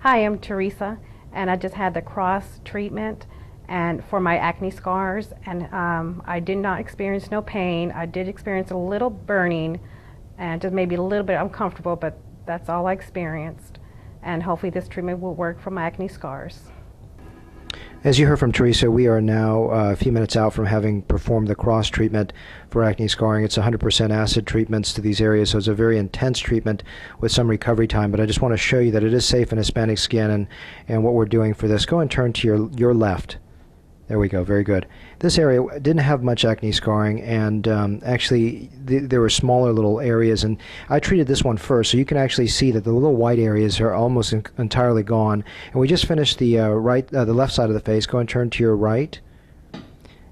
Hi, I'm Teresa, and I just had the cross treatment and for my acne scars, and I did not experience no pain. I did experience a little burning and just maybe a little bit uncomfortable, but that's all I experienced. And hopefully this treatment will work for my acne scars. As you heard from Teresa, we are now a few minutes out from having performed the cross treatment for acne scarring. It's 100% acid treatments to these areas, so it's a very intense treatment with some recovery time. But I just want to show you that it is safe in Hispanic skin and what we're doing for this. Go and turn to your left. There we go, very good. This area didn't have much acne scarring, and actually there were smaller little areas, and I treated this one first, so you can actually see that the little white areas are almost entirely gone. And we just finished the the left side of the face. Go and turn to your right.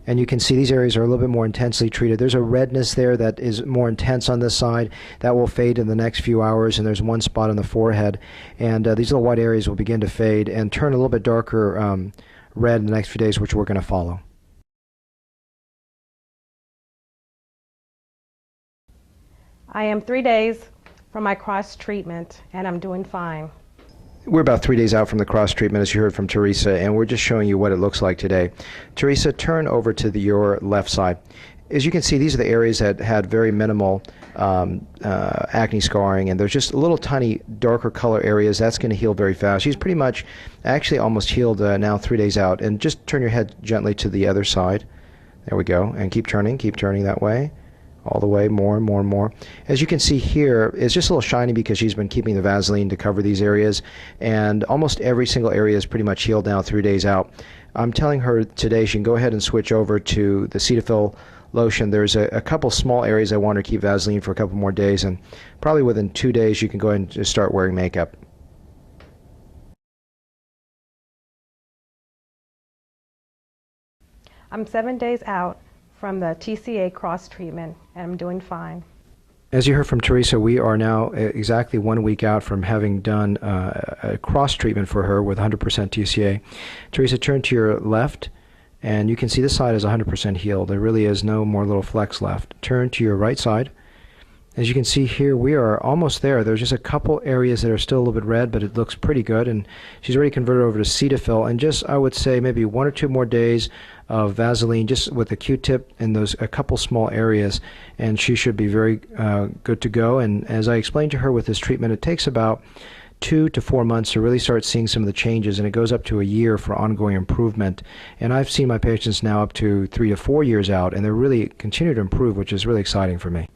And you can see these areas are a little bit more intensely treated. There's a redness there that is more intense on this side. That will fade in the next few hours, and there's one spot on the forehead. And these little white areas will begin to fade and turn a little bit darker red in the next few days, which we're going to follow. I am 3 days from my cross treatment, and I'm doing fine. We're about 3 days out from the cross treatment, as you heard from Teresa, and we're just showing you what it looks like today. Teresa, turn over to your left side. As you can see, these are the areas that had very minimal acne scarring, and there's just little tiny darker color areas. That's going to heal very fast. She's pretty much actually almost healed now 3 days out. And just turn your head gently to the other side. There we go. And keep turning that way. All the way, more and more and more. As you can see here, it's just a little shiny because she's been keeping the Vaseline to cover these areas, and almost every single area is pretty much healed now 3 days out. I'm telling her today she can go ahead and switch over to the Cetaphil lotion. There's a couple small areas I want her to keep Vaseline for a couple more days, and probably within 2 days you can go ahead and just start wearing makeup. I'm 7 days out from the TCA Cross Treatment, and I'm doing fine. As you heard from Teresa, we are now exactly 1 week out from having done a cross treatment for her with 100% TCA. Teresa, turn to your left, and you can see this side is 100% healed. There really is no more little flecks left. Turn to your right side. As you can see here, we are almost there. There's just a couple areas that are still a little bit red, but it looks pretty good. And she's already converted over to Cetaphil. And just, I would say, maybe 1 or 2 more days of Vaseline, just with a Q-tip in those a couple small areas, and she should be very good to go. And as I explained to her with this treatment, it takes about 2 to 4 months to really start seeing some of the changes, and it goes up to a year for ongoing improvement. And I've seen my patients now up to 3 to 4 years out, and they really continue to improve, which is really exciting for me.